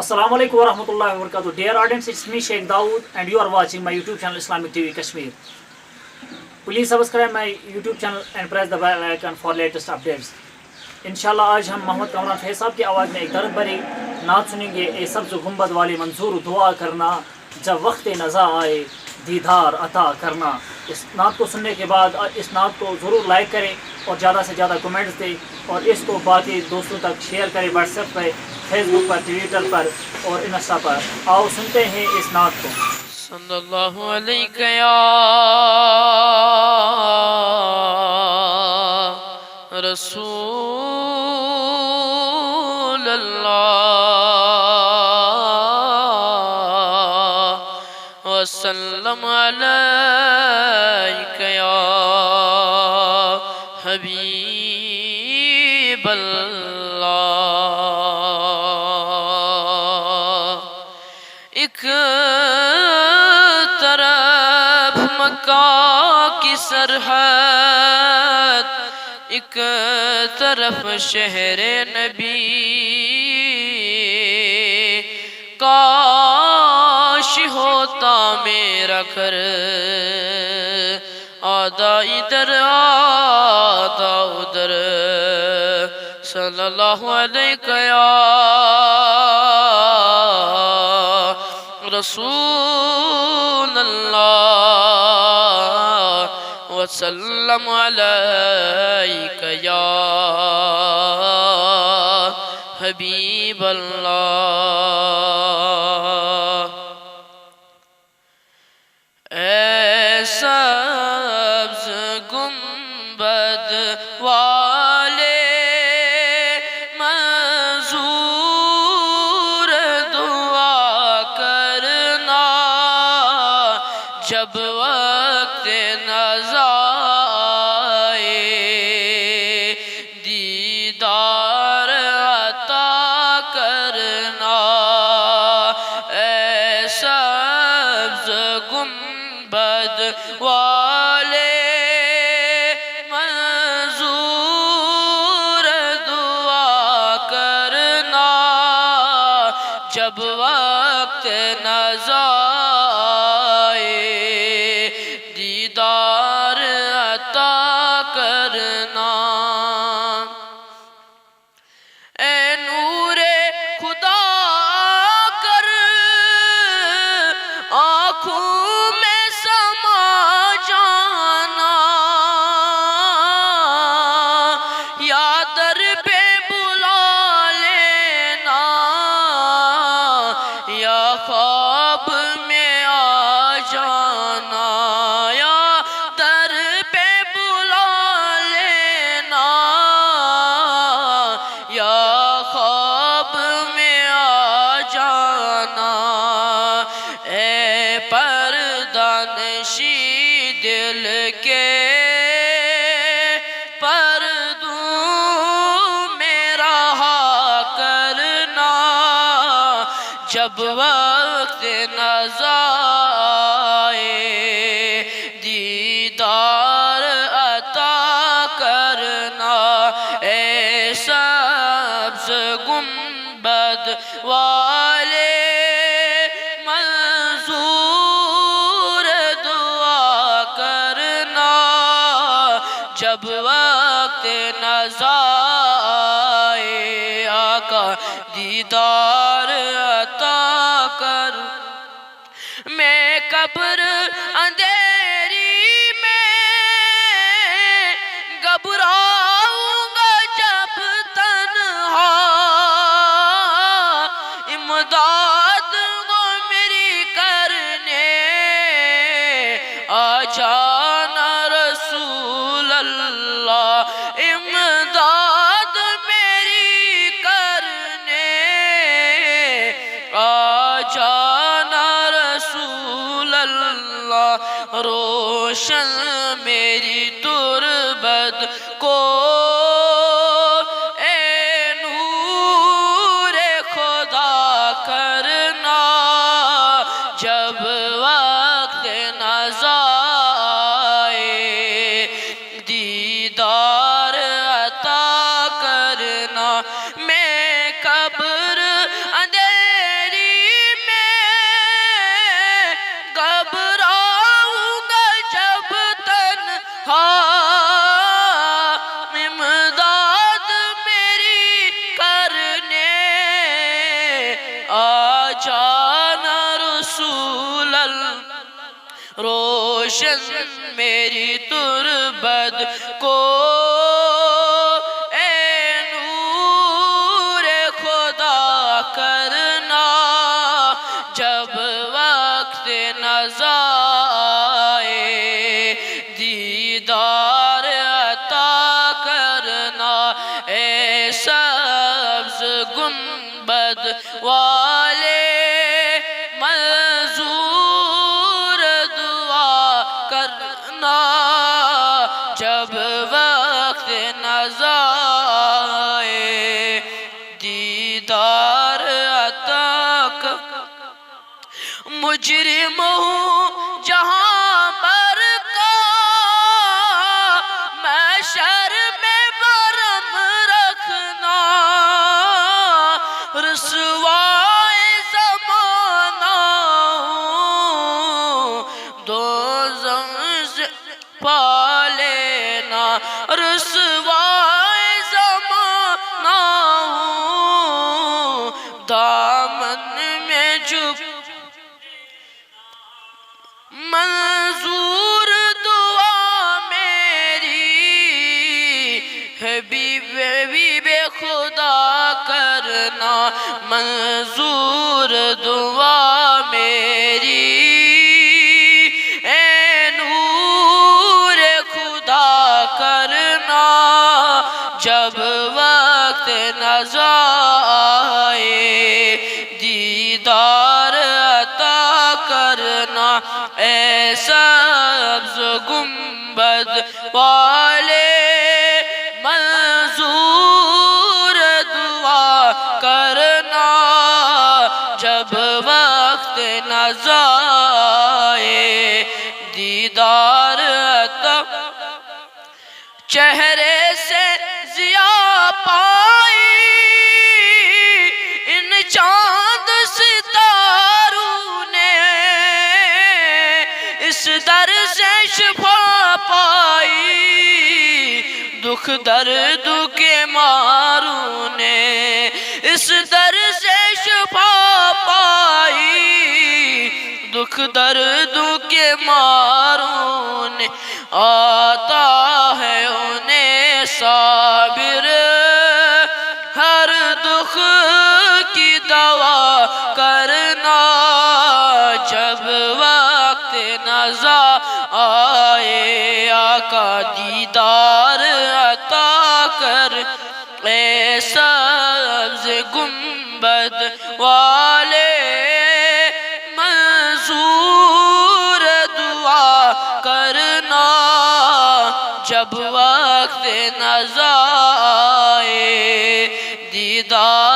Assalamu alaikum wa rahmatullahi wa barakatuh. Dear audience, it's me Sheikh Dawood and you are watching my YouTube channel Islamic TV Kashmir. Please subscribe my YouTube channel and press the bell icon for latest updates. इंशाल्लाह आज हम मोहम्मद कमरान फैज़ साहब की आवाज़ में एक दर्द भरी नात सुनेंगे। ए सब्ज़ गुंबद वाली मंजूर दुआ करना, जब वक्त नज़ा आए दीदार अता करना। इस नात को सुनने के बाद इस नात को ज़रूर लाइक करें और ज़्यादा से ज़्यादा कमेंट्स दें और इसको बाकी दोस्तों तक शेयर करें, व्हाट्सएप पर, फेसबुक पर, ट्विटर पर और इंस्टा पर। आओ सुनते हैं इस नात को। सल्लल्लाहु अलैहि या रसूल अल्लाह वसल्लम अलैका या हबीब अल्लाह। एक तरफ मक्का की सरहद, एक तरफ शहर नबी, काश होता मेरा घर, आधा इधर आधा उधर। सल्लल्लाहु अलैहि या रसूल अल्लाह वसल्लम अलैका या हबीब अल्लाह। ऐ सब्ज़ गुंबद वाले मंजूर दुआ करना, जब वक्त नज़ा आए दीदार अता करना। ऐ सब्ज़ गुंबद वाले मंजूर दुआ करना, जब वक्त नज़ा दीदार अता करना। ए नूरे खुदा कर आँखों में समा जाना, या दर पे बुला लेना, या ख्वाब में आ जाना। दिल के पर्दों में रहा करना, जब वक्त नज़ा आए दीदार अता करना। ऐ सब्ज़ गुंबद वाले जब वक्त नज़ा आए आका दीदार अता कर। मैं कब्र अंधेरी में घबराऊंगा जब तन्हा, इमदाद को मेरी करने आ जाना रसूल अल्लाह। इमदाद मेरी करने आ जाना रसूल अल्लाह। रोशन मेरी तुरबत को ए नूरे खुदा करना, जब वक्त नज़ा दीदार अता करना। मैं कब्र अंधेरी آ جانا رسول روشن میری تربت کو، اے نور خدا کرنا جب وقت نزا آئے، دیدار عطا کرنا اے سبز گنبد والے منظور دعا کرنا جب وقت نزا آئے، دیدار عطا کرنا۔ مجرم ہوں جہاں پر کا محشر میں برم رکھنا، رسوائے زمانہ ہوں دوزخ سے پا لینا، رسوائے زمانہ ہوں دامن میں چھپ، منظور دعا میری حبیب خدا کرنا، منظور دعا میری اے نور خدا کرنا جب وقت نزا آئے، دیدار عطا کرنا اے سبز گنبد والے منظور دعا کرنا جب وقت نزا آئے، دیدار عطا۔ چہرے سے ضیا پائی ان چاند ستاروں نے، اس در سے شفا پائی دکھ درد کے ماروں نے، اس در سے شفا پائی دکھ درد کے ماروں نے، آتا ہے انہیں صابر ہر دکھ کی دوا کرنا جب وقت نزا آئے، آقا دیدار عطا کر اے سبز گنبد والے منظور دعا کرنا جب وقت نزا آئے، دیدار